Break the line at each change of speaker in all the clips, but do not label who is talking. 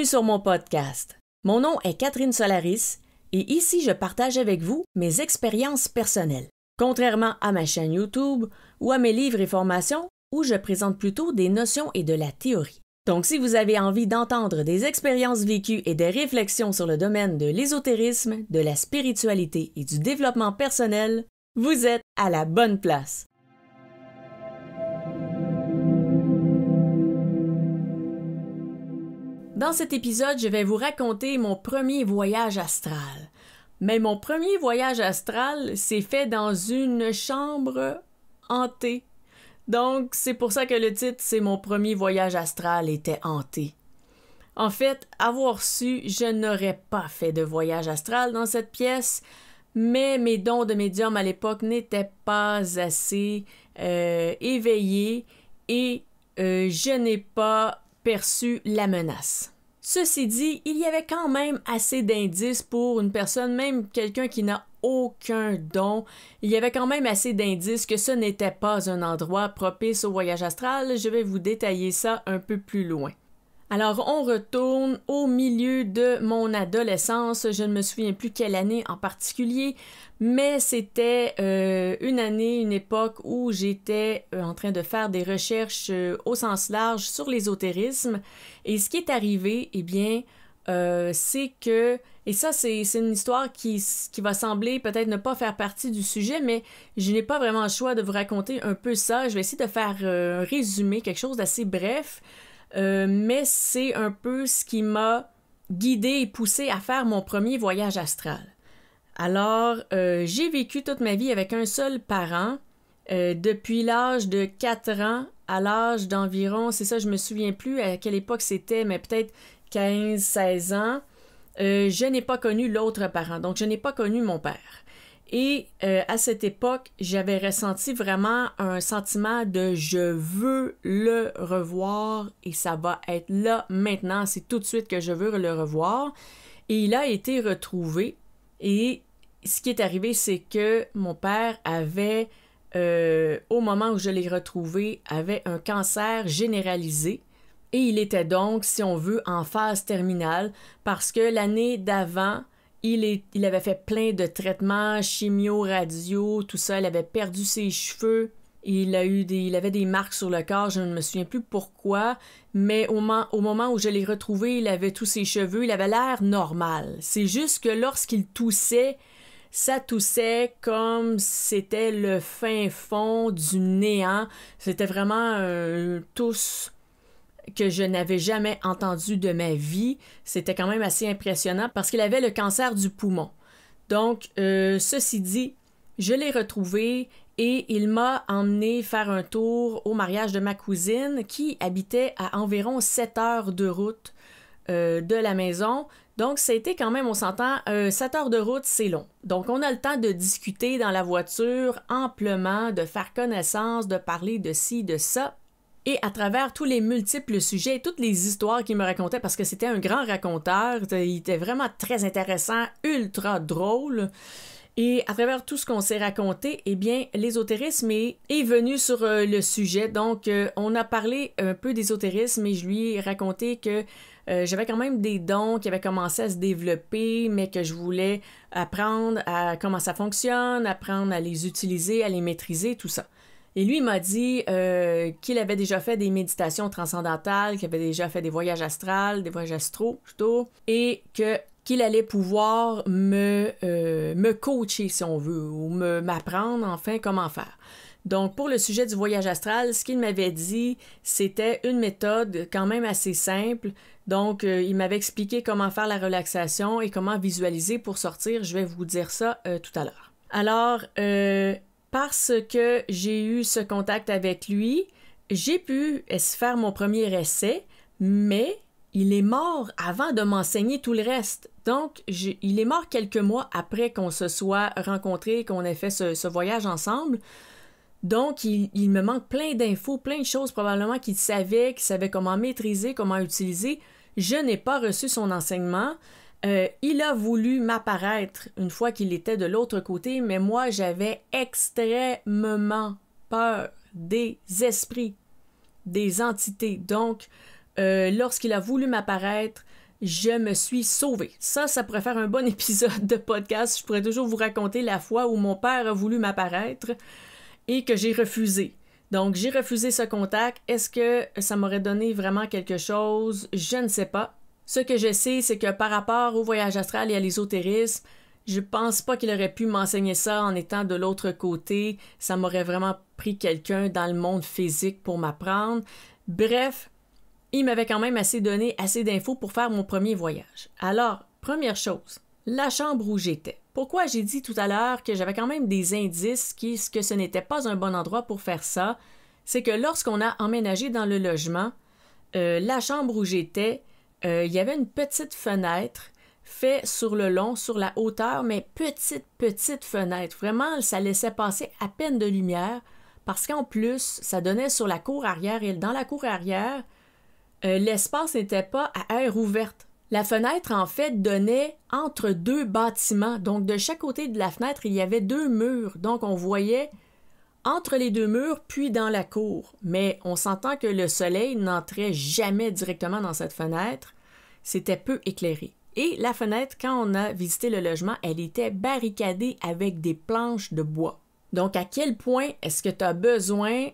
Bienvenue sur mon podcast. Mon nom est Catherine Solaris et ici je partage avec vous mes expériences personnelles. Contrairement à ma chaîne YouTube ou à mes livres et formations où je présente plutôt des notions et de la théorie. Donc si vous avez envie d'entendre des expériences vécues et des réflexions sur le domaine de l'ésotérisme, de la spiritualité et du développement personnel, vous êtes à la bonne place. Dans cet épisode, je vais vous raconter mon premier voyage astral. Mais mon premier voyage astral s'est fait dans une chambre hantée. Donc, c'est pour ça que le titre, c'est mon premier voyage astral était hanté. En fait, avoir su, je n'aurais pas fait de voyage astral dans cette pièce, mais mes dons de médium à l'époque n'étaient pas assez éveillés et je n'ai pas perçu la menace. Ceci dit, il y avait quand même assez d'indices pour une personne, même quelqu'un qui n'a aucun don, il y avait quand même assez d'indices que ce n'était pas un endroit propice au voyage astral. Je vais vous détailler ça un peu plus loin. Alors, on retourne au milieu de mon adolescence. Je ne me souviens plus quelle année en particulier, mais c'était une année, une époque où j'étais en train de faire des recherches au sens large sur l'ésotérisme. Et ce qui est arrivé, eh bien, c'est que, et ça c'est une histoire qui va sembler peut-être ne pas faire partie du sujet, mais je n'ai pas vraiment le choix de vous raconter un peu ça. Je vais essayer de faire un résumé, quelque chose d'assez bref. Mais c'est un peu ce qui m'a guidée et poussée à faire mon premier voyage astral. Alors, j'ai vécu toute ma vie avec un seul parent, depuis l'âge de 4 ans à l'âge d'environ, c'est ça, je me souviens plus à quelle époque c'était, mais peut-être 15-16 ans, je n'ai pas connu l'autre parent, donc je n'ai pas connu mon père. Et à cette époque, j'avais ressenti vraiment un sentiment de « je veux le revoir et ça va être là maintenant, c'est tout de suite que je veux le revoir ». Et il a été retrouvé et ce qui est arrivé, c'est que mon père avait, au moment où je l'ai retrouvé, avait un cancer généralisé. Et il était donc, si on veut, en phase terminale parce que l'année d'avant, il avait fait plein de traitements, chimio, radio, tout ça. Il avait perdu ses cheveux. Il avait des marques sur le corps. Je ne me souviens plus pourquoi. Mais au moment où je l'ai retrouvé, il avait tous ses cheveux. Il avait l'air normal. C'est juste que lorsqu'il toussait, ça toussait comme c'était le fin fond du néant. C'était vraiment un tousse que je n'avais jamais entendu de ma vie. C'était quand même assez impressionnant parce qu'il avait le cancer du poumon. Donc, ceci dit, je l'ai retrouvé et il m'a emmené faire un tour au mariage de ma cousine qui habitait à environ 7 heures de route de la maison. Donc, ça a été quand même, on s'entend, 7 heures de route, c'est long. Donc, on a le temps de discuter dans la voiture amplement, de faire connaissance, de parler de ci, de ça. Et à travers tous les multiples sujets et toutes les histoires qu'il me racontait, parce que c'était un grand raconteur, il était vraiment très intéressant, ultra drôle. Et à travers tout ce qu'on s'est raconté, eh bien, l'ésotérisme est venu sur le sujet. Donc, on a parlé un peu d'ésotérisme et je lui ai raconté que j'avais quand même des dons qui avaient commencé à se développer, mais que je voulais apprendre à comment ça fonctionne, apprendre à les utiliser, à les maîtriser, tout ça. Et lui, il m'a dit qu'il avait déjà fait des méditations transcendantales, qu'il avait déjà fait des voyages astraux plutôt, et qu'il allait pouvoir me coacher, si on veut, ou m'apprendre enfin comment faire. Donc, pour le sujet du voyage astral, ce qu'il m'avait dit, c'était une méthode quand même assez simple. Donc, il m'avait expliqué comment faire la relaxation et comment visualiser pour sortir. Je vais vous dire ça tout à l'heure. Alors, parce que j'ai eu ce contact avec lui, j'ai pu faire mon premier essai, mais il est mort avant de m'enseigner tout le reste. Donc, il est mort quelques mois après qu'on se soit rencontrés, qu'on ait fait ce voyage ensemble. Donc, il me manque plein d'infos, plein de choses probablement qu'il savait comment maîtriser, comment utiliser. Je n'ai pas reçu son enseignement. Il a voulu m'apparaître une fois qu'il était de l'autre côté, mais moi, j'avais extrêmement peur des esprits, des entités. Donc, lorsqu'il a voulu m'apparaître, je me suis sauvée. Ça pourrait faire un bon épisode de podcast. Je pourrais toujours vous raconter la fois où mon père a voulu m'apparaître et que j'ai refusé. Donc, j'ai refusé ce contact. Est-ce que ça m'aurait donné vraiment quelque chose? Je ne sais pas. Ce que je sais, c'est que par rapport au voyage astral et à l'ésotérisme, je pense pas qu'il aurait pu m'enseigner ça en étant de l'autre côté. Ça m'aurait vraiment pris quelqu'un dans le monde physique pour m'apprendre. Bref, il m'avait quand même donné assez d'infos pour faire mon premier voyage. Alors, première chose, la chambre où j'étais. Pourquoi j'ai dit tout à l'heure que j'avais quand même des indices que ce n'était pas un bon endroit pour faire ça, c'est que lorsqu'on a emménagé dans le logement, la chambre où j'étais, il y avait une petite fenêtre faite sur le long, sur la hauteur, mais petite fenêtre. Vraiment, ça laissait passer à peine de lumière parce qu'en plus, ça donnait sur la cour arrière et dans la cour arrière, l'espace n'était pas à air ouverte. La fenêtre, en fait, donnait entre deux bâtiments. Donc, de chaque côté de la fenêtre, il y avait deux murs. Donc, on voyait entre les deux murs, puis dans la cour. Mais on s'entend que le soleil n'entrait jamais directement dans cette fenêtre. C'était peu éclairé. Et la fenêtre, quand on a visité le logement, elle était barricadée avec des planches de bois. Donc, à quel point est-ce que tu as besoin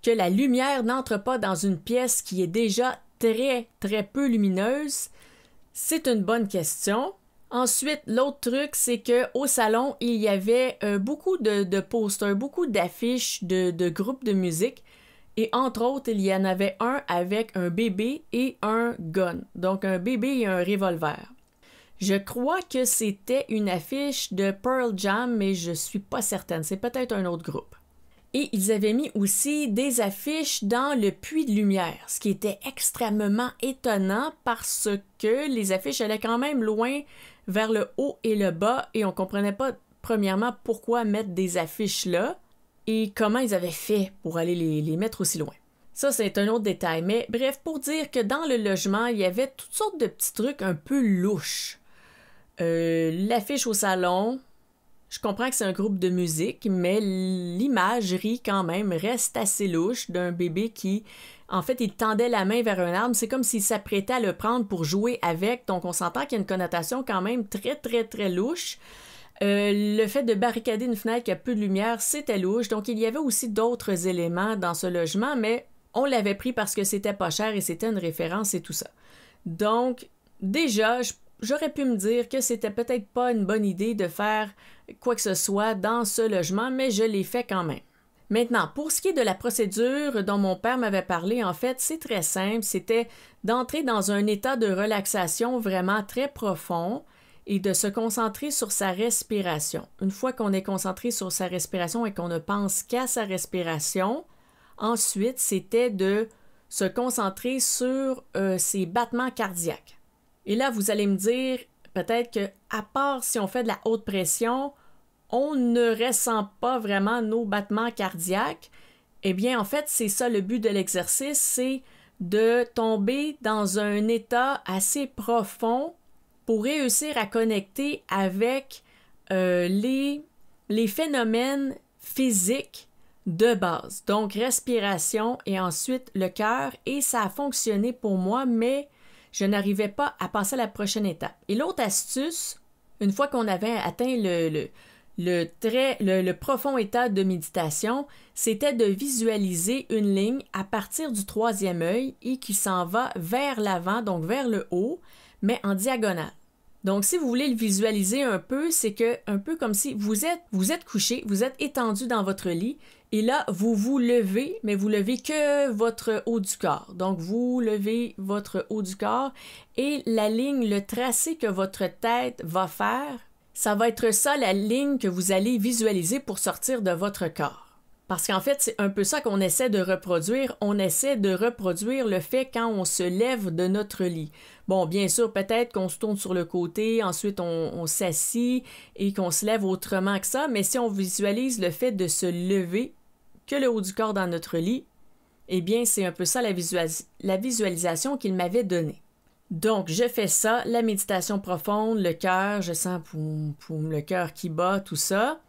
que la lumière n'entre pas dans une pièce qui est déjà très peu lumineuse? C'est une bonne question. Ensuite, l'autre truc, c'est qu'au salon, il y avait beaucoup de posters, beaucoup d'affiches de groupes de musique. Et entre autres, il y en avait un avec un bébé et un gun. Donc, un bébé et un revolver. Je crois que c'était une affiche de Pearl Jam, mais je suis pas certaine. C'est peut-être un autre groupe. Et ils avaient mis aussi des affiches dans le puits de lumière, ce qui était extrêmement étonnant parce que les affiches allaient quand même loin vers le haut et le bas et on comprenait pas, premièrement, pourquoi mettre des affiches là et comment ils avaient fait pour aller les mettre aussi loin. Ça, c'est un autre détail. Mais bref, pour dire que dans le logement, il y avait toutes sortes de petits trucs un peu louches. L'affiche au salon... Je comprends que c'est un groupe de musique, mais l'imagerie, quand même, reste assez louche d'un bébé qui, en fait, il tendait la main vers un arbre. C'est comme s'il s'apprêtait à le prendre pour jouer avec. Donc, on s'entend qu'il y a une connotation quand même très louche. Le fait de barricader une fenêtre qui a peu de lumière, c'était louche. Donc, il y avait aussi d'autres éléments dans ce logement, mais on l'avait pris parce que c'était pas cher et c'était une référence et tout ça. Donc, déjà, j'aurais pu me dire que c'était peut-être pas une bonne idée de faire quoi que ce soit dans ce logement, mais je l'ai fait quand même. Maintenant, pour ce qui est de la procédure dont mon père m'avait parlé, en fait, c'est très simple. C'était d'entrer dans un état de relaxation vraiment très profond et de se concentrer sur sa respiration. Une fois qu'on est concentré sur sa respiration et qu'on ne pense qu'à sa respiration, ensuite, c'était de se concentrer sur ses battements cardiaques. Et là, vous allez me dire, peut-être que, à part si on fait de la haute pression, on ne ressent pas vraiment nos battements cardiaques. Eh bien, en fait, c'est ça le but de l'exercice, c'est de tomber dans un état assez profond pour réussir à connecter avec les phénomènes physiques de base. Donc, respiration et ensuite le cœur. Et ça a fonctionné pour moi, mais je n'arrivais pas à passer à la prochaine étape. Et l'autre astuce, une fois qu'on avait atteint le profond état de méditation, c'était de visualiser une ligne à partir du troisième œil et qui s'en va vers l'avant, donc vers le haut, mais en diagonale. Donc, si vous voulez le visualiser un peu, c'est que un peu comme si vous êtes couché, vous êtes étendu dans votre lit, et là, vous vous levez, mais vous levez que votre haut du corps. Donc, vous levez votre haut du corps, et la ligne, le tracé que votre tête va faire, ça va être ça la ligne que vous allez visualiser pour sortir de votre corps. Parce qu'en fait, c'est un peu ça qu'on essaie de reproduire. On essaie de reproduire le fait quand on se lève de notre lit. Bon, bien sûr, peut-être qu'on se tourne sur le côté, ensuite on s'assit et qu'on se lève autrement que ça, mais si on visualise le fait de se lever que le haut du corps dans notre lit, eh bien, c'est un peu ça la visualisation qu'il m'avait donnée. Donc, je fais ça, la méditation profonde, le cœur, je sens le cœur qui bat, tout ça.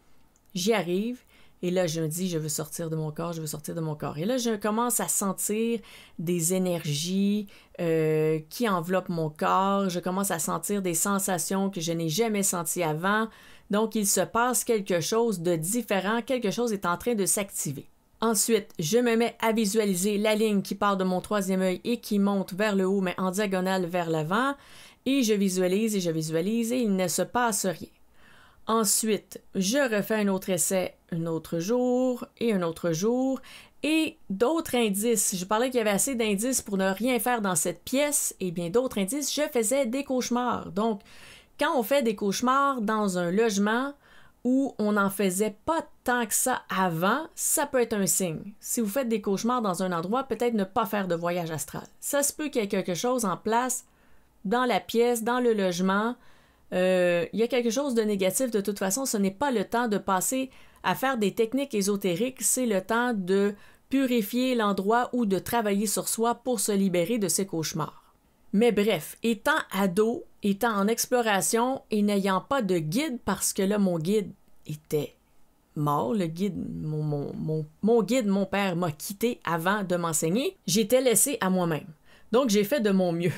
J'y arrive. Et là, je me dis, je veux sortir de mon corps, je veux sortir de mon corps. Et là, je commence à sentir des énergies qui enveloppent mon corps. Je commence à sentir des sensations que je n'ai jamais senties avant. Donc, il se passe quelque chose de différent. Quelque chose est en train de s'activer. Ensuite, je me mets à visualiser la ligne qui part de mon troisième œil et qui monte vers le haut, mais en diagonale vers l'avant. Et je visualise et il ne se passe rien. Ensuite, je refais un autre essai un autre jour et un autre jour et d'autres indices. Je parlais qu'il y avait assez d'indices pour ne rien faire dans cette pièce. Et bien d'autres indices, je faisais des cauchemars. Donc, quand on fait des cauchemars dans un logement où on n'en faisait pas tant que ça avant, ça peut être un signe. Si vous faites des cauchemars dans un endroit, peut-être ne pas faire de voyage astral. Ça se peut qu'il y ait quelque chose en place dans la pièce, dans le logement. Il y a quelque chose de négatif. De toute façon, ce n'est pas le temps de passer à faire des techniques ésotériques, c'est le temps de purifier l'endroit ou de travailler sur soi pour se libérer de ces cauchemars. Mais bref, étant ado, étant en exploration et n'ayant pas de guide, parce que là, mon guide était mort, le guide, mon guide, mon père m'a quitté avant de m'enseigner, j'étais laissée à moi-même. Donc, j'ai fait de mon mieux.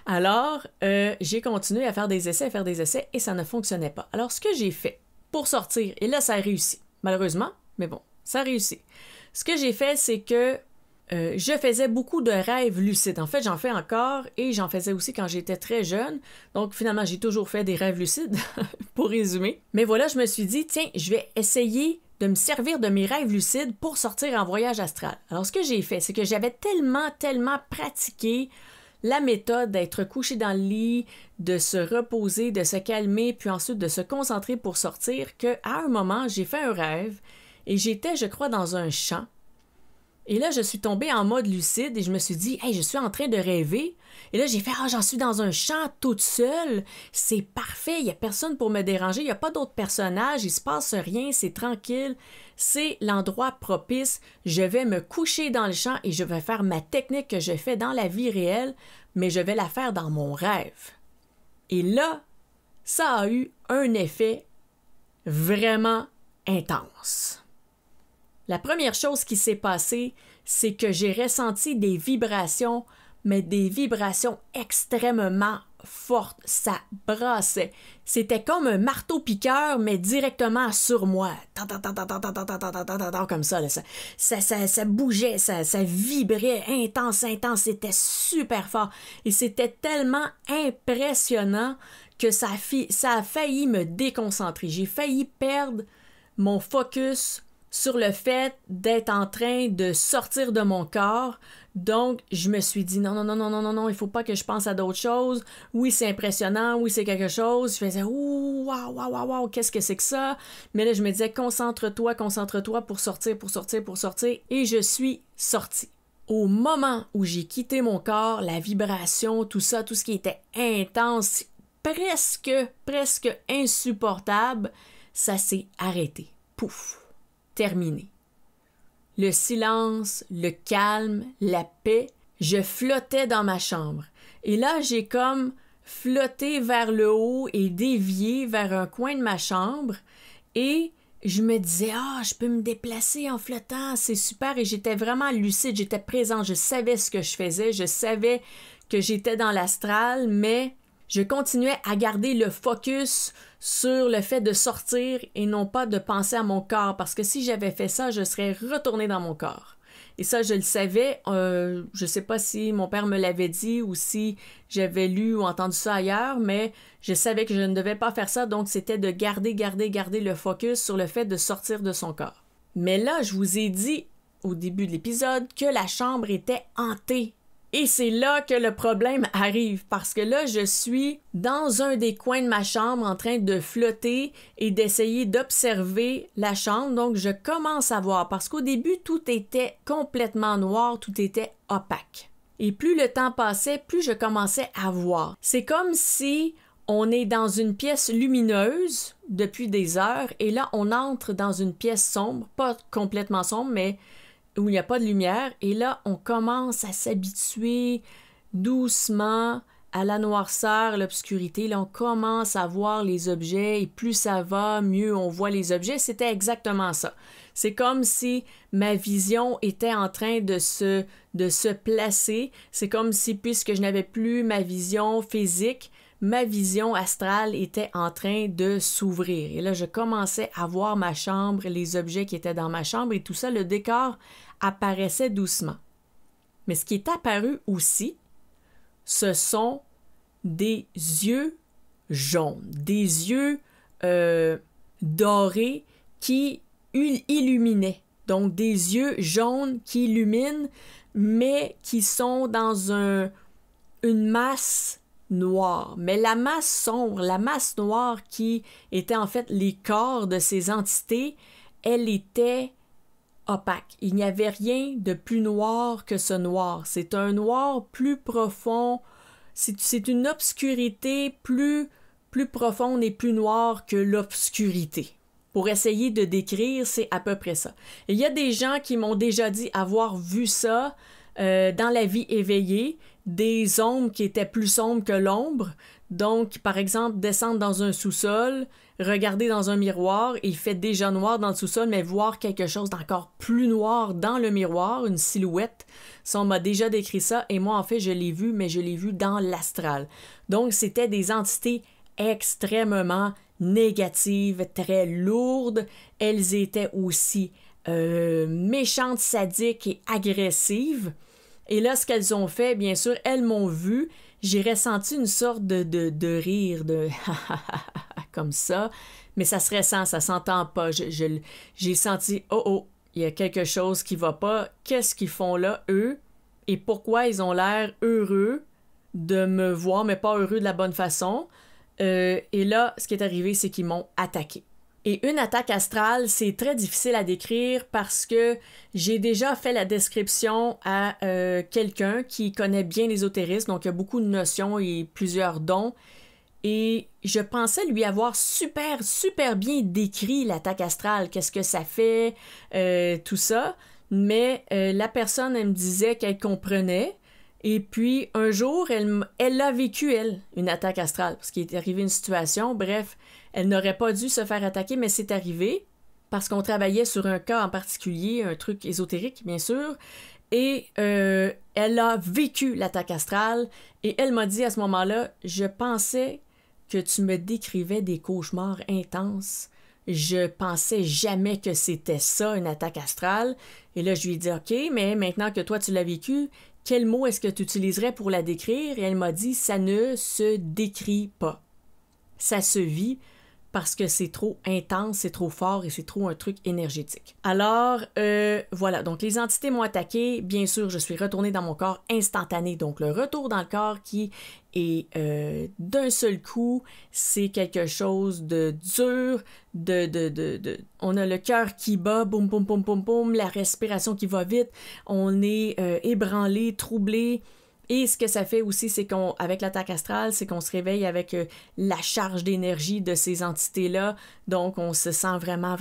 Alors, j'ai continué à faire des essais et ça ne fonctionnait pas. Alors, ce que j'ai fait pour sortir, et là, ça a réussi, malheureusement, mais bon, ça a réussi. Ce que j'ai fait, c'est que je faisais beaucoup de rêves lucides. En fait, j'en fais encore et j'en faisais aussi quand j'étais très jeune. Donc, finalement, j'ai toujours fait des rêves lucides, pour résumer. Mais voilà, je me suis dit, tiens, je vais essayer de me servir de mes rêves lucides pour sortir en voyage astral. Alors, ce que j'ai fait, c'est que j'avais tellement pratiqué la méthode d'être couché dans le lit, de se reposer, de se calmer, puis ensuite de se concentrer pour sortir, qu'à un moment, j'ai fait un rêve et j'étais, je crois, dans un champ. Et là, je suis tombée en mode lucide et je me suis dit, hey, je suis en train de rêver. Et là, j'ai fait, j'en suis dans un champ toute seule. C'est parfait, il n'y a personne pour me déranger, il n'y a pas d'autres personnages, il ne se passe rien, c'est tranquille. C'est l'endroit propice. Je vais me coucher dans le champ et je vais faire ma technique que je fais dans la vie réelle, mais je vais la faire dans mon rêve. Et là, ça a eu un effet vraiment intense. La première chose qui s'est passée, c'est que j'ai ressenti des vibrations, mais des vibrations extrêmement fortes. Ça brassait. C'était comme un marteau-piqueur, mais directement sur moi. Comme ça, là. Ça bougeait, ça vibrait intense. C'était super fort. Et c'était tellement impressionnant que ça a failli me déconcentrer. J'ai failli perdre mon focus sur le fait d'être en train de sortir de mon corps. Donc, je me suis dit non, il faut pas que je pense à d'autres choses. Oui, c'est impressionnant, oui, c'est quelque chose. Je faisais waouh, qu'est-ce que c'est que ça? Mais là, je me disais concentre-toi pour sortir. Et je suis sortie. Au moment où j'ai quitté mon corps, la vibration, tout ça, tout ce qui était intense, presque insupportable, ça s'est arrêté. Pouf! Terminé. Le silence, le calme, la paix, je flottais dans ma chambre. Et là, j'ai comme flotté vers le haut et dévié vers un coin de ma chambre et je me disais, je peux me déplacer en flottant, c'est super. Et j'étais vraiment lucide, j'étais présente, je savais ce que je faisais, je savais que j'étais dans l'astral, mais je continuais à garder le focus sur le fait de sortir et non pas de penser à mon corps, parce que si j'avais fait ça, je serais retournée dans mon corps. Et ça, je le savais. Je sais pas si mon père me l'avait dit ou si j'avais lu ou entendu ça ailleurs, mais je savais que je ne devais pas faire ça, donc c'était de garder le focus sur le fait de sortir de son corps. Mais là, je vous ai dit au début de l'épisode que la chambre était hantée. Et c'est là que le problème arrive, parce que là, je suis dans un des coins de ma chambre en train de flotter et d'essayer d'observer la chambre. Donc, je commence à voir, parce qu'au début, tout était complètement noir, tout était opaque. Et plus le temps passait, plus je commençais à voir. C'est comme si on est dans une pièce lumineuse depuis des heures, et là, on entre dans une pièce sombre, pas complètement sombre, mais où il n'y a pas de lumière, et là, on commence à s'habituer doucement à la noirceur, l'obscurité, là, on commence à voir les objets et plus ça va, mieux on voit les objets. C'était exactement ça. C'est comme si ma vision était en train de se placer. C'est comme si, puisque je n'avais plus ma vision physique, ma vision astrale était en train de s'ouvrir. Et là, je commençais à voir ma chambre, les objets qui étaient dans ma chambre et tout ça, le décor apparaissait doucement. Mais ce qui est apparu aussi, ce sont des yeux jaunes, des yeux dorés qui illuminaient. Donc, des yeux jaunes qui illuminent, mais qui sont dans une masse noire. Mais la masse sombre, la masse noire qui était en fait les corps de ces entités, elle était opaque. Il n'y avait rien de plus noir que ce noir. C'est un noir plus profond. C'est une obscurité plus profonde et plus noire que l'obscurité. Pour essayer de décrire, c'est à peu près ça. Et il y a des gens qui m'ont déjà dit avoir vu ça dans la vie éveillée, des ombres qui étaient plus sombres que l'ombre. Donc, par exemple, descendre dans un sous-sol, regarder dans un miroir, il fait déjà noir dans le sous-sol, mais voir quelque chose d'encore plus noir dans le miroir, une silhouette. Ça, on m'a déjà décrit ça, et moi, en fait, je l'ai vu, mais je l'ai vu dans l'astral. Donc, c'était des entités extrêmement négatives, très lourdes. Elles étaient aussi méchantes, sadiques et agressives. Et là, ce qu'elles ont fait, bien sûr, elles m'ont vu. J'ai ressenti une sorte de rire, de comme ça, mais ça se ressent, ça s'entend pas. J'ai senti, oh, il y a quelque chose qui va pas. Qu'est-ce qu'ils font là, eux? Et pourquoi ils ont l'air heureux de me voir, mais pas heureux de la bonne façon? Et là, ce qui est arrivé, c'est qu'ils m'ont attaqué. Et une attaque astrale, c'est très difficile à décrire parce que j'ai déjà fait la description à quelqu'un qui connaît bien l'ésotérisme, donc il y a beaucoup de notions et plusieurs dons. Et je pensais lui avoir super bien décrit l'attaque astrale, qu'est-ce que ça fait, tout ça. Mais la personne, elle me disait qu'elle comprenait. Et puis, un jour, elle l'a vécu, elle, une attaque astrale, parce qu'il est arrivé une situation, bref, elle n'aurait pas dû se faire attaquer, mais c'est arrivé, parce qu'on travaillait sur un cas en particulier, un truc ésotérique, bien sûr, et elle a vécu l'attaque astrale, et elle m'a dit à ce moment-là, « Je pensais que tu me décrivais des cauchemars intenses. Je pensais jamais que c'était ça, une attaque astrale. » Et là, je lui ai dit, « OK, mais maintenant que toi, tu l'as vécu, quel mot est-ce que tu utiliserais pour la décrire? » Et elle m'a dit, « Ça ne se décrit pas. Ça se vit parce que c'est trop intense, c'est trop fort et c'est trop un truc énergétique. » Alors, voilà. Donc, les entités m'ont attaqué. Bien sûr, je suis retournée dans mon corps instantané. Donc, le retour dans le corps qui est d'un seul coup, c'est quelque chose de dur, on a le cœur qui bat, boum, boum, boum, boum, boum, la respiration qui va vite, on est ébranlé, troublé. Et ce que ça fait aussi, c'est qu'avec l'attaque astrale, c'est qu'on se réveille avec la charge d'énergie de ces entités-là. Donc, on se sent vraiment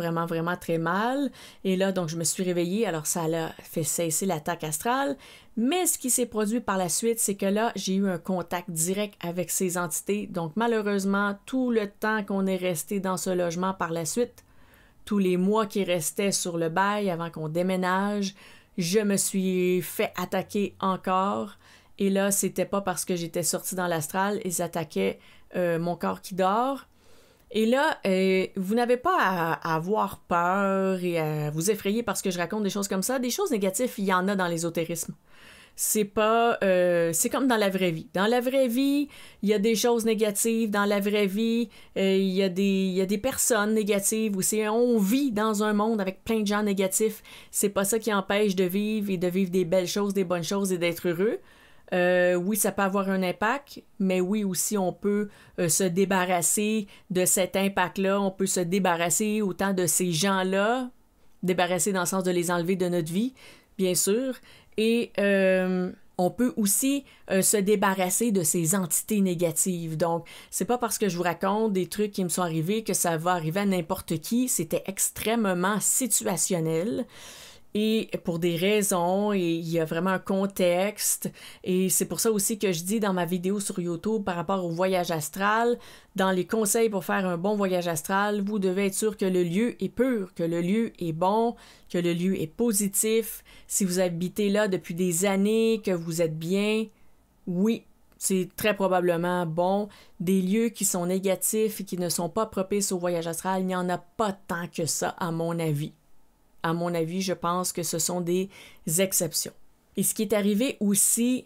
très mal. Et là, donc, je me suis réveillée. Alors, ça a fait cesser l'attaque astrale. Mais ce qui s'est produit par la suite, c'est que là, j'ai eu un contact direct avec ces entités. Donc, malheureusement, tout le temps qu'on est resté dans ce logement par la suite, tous les mois qui restaient sur le bail avant qu'on déménage, je me suis fait attaquer encore. Et là, c'était pas parce que j'étais sortie dans l'astral, ils attaquaient mon corps qui dort. Et là, vous n'avez pas à avoir peur et à vous effrayer parce que je raconte des choses comme ça. Des choses négatives, il y en a dans l'ésotérisme. C'est pas... c'est comme dans la vraie vie. Dans la vraie vie, il y a des choses négatives. Dans la vraie vie, il y a des personnes négatives aussi. On vit dans un monde avec plein de gens négatifs. C'est pas ça qui empêche de vivre et de vivre des belles choses, des bonnes choses et d'être heureux. Oui, ça peut avoir un impact, mais oui, aussi, on peut se débarrasser de cet impact-là. On peut se débarrasser autant de ces gens-là, débarrasser dans le sens de les enlever de notre vie, bien sûr. Et on peut aussi se débarrasser de ces entités négatives. Donc, c'est pas parce que je vous raconte des trucs qui me sont arrivés que ça va arriver à n'importe qui. C'était extrêmement situationnel. et pour des raisons, et il y a vraiment un contexte, et c'est pour ça aussi que je dis dans ma vidéo sur YouTube par rapport au voyage astral, dans les conseils pour faire un bon voyage astral, vous devez être sûr que le lieu est pur, que le lieu est bon, que le lieu est positif. Si vous habitez là depuis des années, que vous êtes bien, oui, c'est très probablement bon. Des lieux qui sont négatifs et qui ne sont pas propices au voyage astral, il n'y en a pas tant que ça, à mon avis. À mon avis, je pense que ce sont des exceptions. Et ce qui est arrivé aussi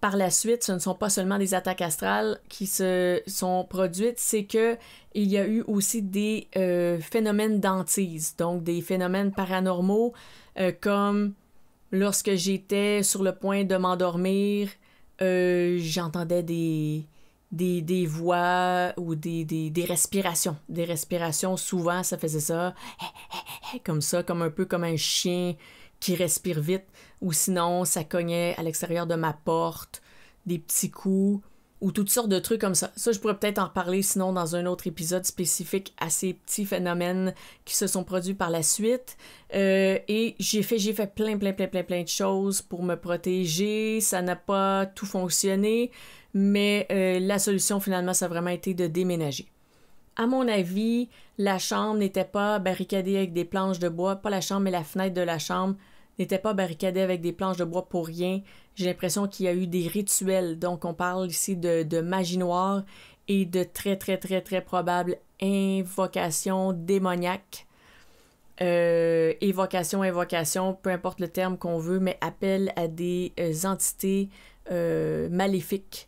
par la suite, ce ne sont pas seulement des attaques astrales qui se sont produites, c'est que il y a eu aussi des phénomènes d'hantise, donc des phénomènes paranormaux, comme lorsque j'étais sur le point de m'endormir, j'entendais des voix ou des respirations. Des respirations, souvent, ça faisait ça, comme ça, comme un peu comme un chien qui respire vite. Ou sinon, ça cognait à l'extérieur de ma porte, des petits coups, ou toutes sortes de trucs comme ça. Ça, je pourrais peut-être en reparler, sinon, dans un autre épisode spécifique à ces petits phénomènes qui se sont produits par la suite. Et j'ai fait plein de choses pour me protéger. Ça n'a pas tout fonctionné, mais la solution, finalement, ça a vraiment été de déménager. À mon avis, la chambre n'était pas barricadée avec des planches de bois, pas la chambre, mais la fenêtre de la chambre n'était pas barricadée avec des planches de bois pour rien. J'ai l'impression qu'il y a eu des rituels. Donc, on parle ici de magie noire et de très probables invocations démoniaques. Invocation, peu importe le terme qu'on veut, mais appel à des entités maléfiques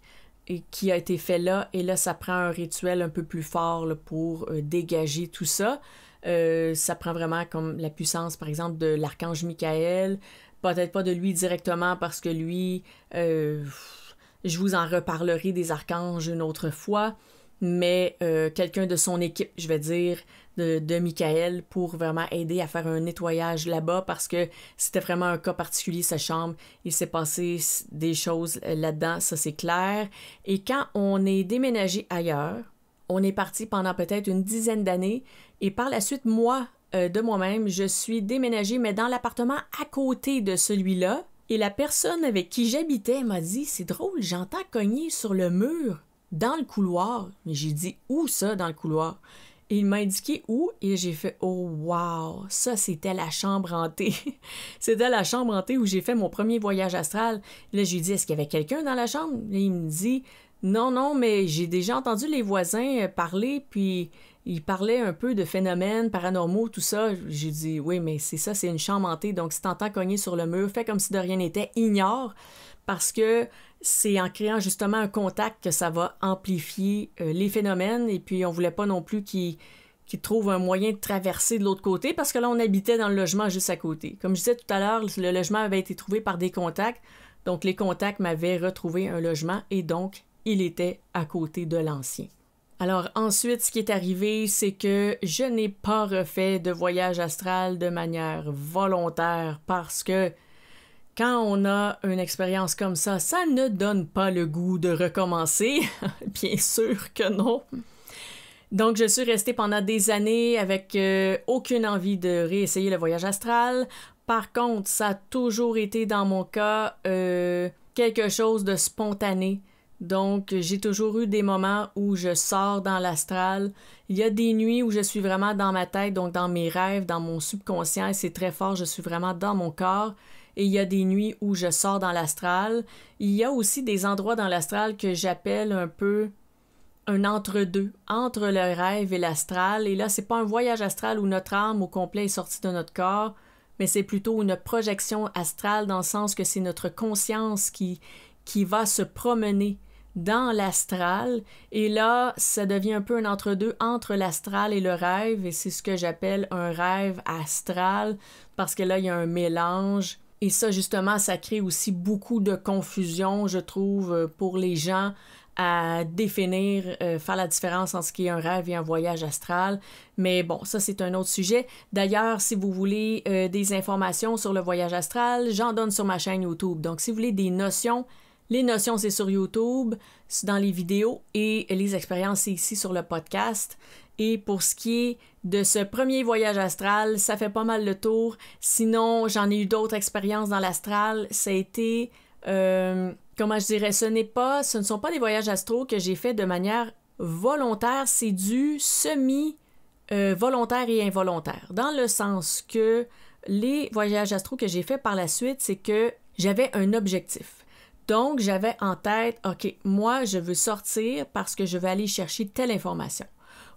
et qui a été fait là. Et là, ça prend un rituel un peu plus fort là, pour dégager tout ça. Ça prend vraiment comme la puissance, par exemple, de l'archange Michael. Peut-être pas de lui directement parce que lui, je vous en reparlerai des archanges une autre fois, mais quelqu'un de son équipe, je vais dire, de Michael pour vraiment aider à faire un nettoyage là-bas parce que c'était vraiment un cas particulier, sa chambre. Il s'est passé des choses là-dedans, ça c'est clair. Et quand on est déménagé ailleurs, on est parti pendant peut-être une dizaine d'années et par la suite, moi, de moi-même, je suis déménagée, mais dans l'appartement à côté de celui-là. Et la personne avec qui j'habitais m'a dit « C'est drôle, j'entends cogner sur le mur dans le couloir. » Mais j'ai dit « Où ça, dans le couloir? » Et il m'a indiqué où et j'ai fait « Oh, wow! » Ça, c'était la chambre hantée. C'était la chambre hantée où j'ai fait mon premier voyage astral. Et là, je lui ai dit « Est-ce qu'il y avait quelqu'un dans la chambre? » Et il me dit « Non, mais j'ai déjà entendu les voisins parler, puis ils parlaient un peu de phénomènes paranormaux, tout ça. » J'ai dit « Oui, mais c'est ça, c'est une chambre hantée, donc si t'entends cogner sur le mur, fais comme si de rien n'était, ignore, parce que c'est en créant justement un contact que ça va amplifier les phénomènes, et puis on voulait pas non plus qu'ils trouvent un moyen de traverser de l'autre côté, parce que là, on habitait dans le logement juste à côté. Comme je disais tout à l'heure, le logement avait été trouvé par des contacts, donc les contacts m'avaient retrouvé un logement, et donc il était à côté de l'ancien. Alors ensuite, ce qui est arrivé, c'est que je n'ai pas refait de voyage astral de manière volontaire parce que quand on a une expérience comme ça ne donne pas le goût de recommencer. Bien sûr que non. Donc je suis restée pendant des années avec aucune envie de réessayer le voyage astral. Par contre, ça a toujours été dans mon cas quelque chose de spontané. Donc, j'ai toujours eu des moments où je sors dans l'astral. Il y a des nuits où je suis vraiment dans ma tête, donc dans mes rêves, dans mon subconscient, et c'est très fort, je suis vraiment dans mon corps. Et il y a des nuits où je sors dans l'astral. Il y a aussi des endroits dans l'astral que j'appelle un peu un entre-deux, entre le rêve et l'astral. Et là, c'est pas un voyage astral où notre âme au complet est sortie de notre corps, mais c'est plutôt une projection astrale dans le sens que c'est notre conscience qui va se promener dans l'astral, et là, ça devient un peu un entre-deux entre l'astral et le rêve, et c'est ce que j'appelle un rêve astral, parce que là, il y a un mélange, et ça, justement, ça crée aussi beaucoup de confusion, je trouve, pour les gens à définir, faire la différence entre ce qui est un rêve et un voyage astral, mais bon, ça, c'est un autre sujet. D'ailleurs, si vous voulez des informations sur le voyage astral, j'en donne sur ma chaîne YouTube, donc si vous voulez des notions, les notions, c'est sur YouTube, c'est dans les vidéos, et les expériences, c'est ici sur le podcast. Et pour ce qui est de ce premier voyage astral, ça fait pas mal le tour. Sinon, j'en ai eu d'autres expériences dans l'astral. Ça a été, comment je dirais, ce ne sont pas des voyages astraux que j'ai fait de manière volontaire, c'est du semi-volontaire et involontaire. Dans le sens que les voyages astraux que j'ai fait par la suite, c'est que j'avais un objectif. Donc, j'avais en tête, OK, moi, je veux sortir parce que je veux aller chercher telle information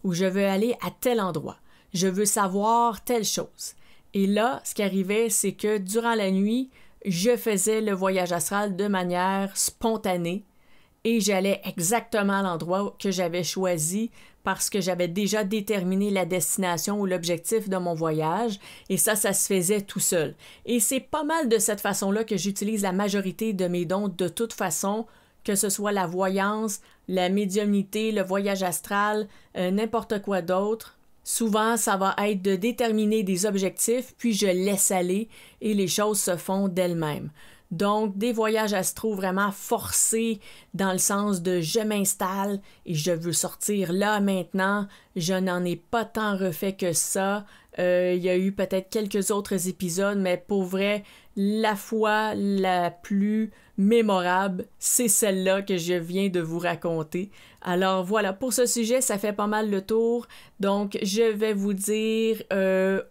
ou je veux aller à tel endroit. Je veux savoir telle chose. Et là, ce qui arrivait, c'est que durant la nuit, je faisais le voyage astral de manière spontanée et j'allais exactement à l'endroit que j'avais choisi parce que j'avais déjà déterminé la destination ou l'objectif de mon voyage et ça se faisait tout seul. Et c'est pas mal de cette façon-là que j'utilise la majorité de mes dons de toute façon, que ce soit la voyance, la médiumnité, le voyage astral, n'importe quoi d'autre. Souvent, ça va être de déterminer des objectifs, puis je laisse aller et les choses se font d'elles-mêmes. Donc, des voyages astraux vraiment forcés dans le sens de je m'installe et je veux sortir là maintenant. Je n'en ai pas tant refait que ça. Il y a eu peut-être quelques autres épisodes, mais pour vrai, la fois la plus mémorable, c'est celle-là que je viens de vous raconter. Alors voilà, pour ce sujet, ça fait pas mal le tour. Donc, je vais vous dire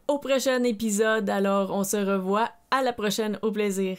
au prochain épisode. Alors, on se revoit. À la prochaine, au plaisir.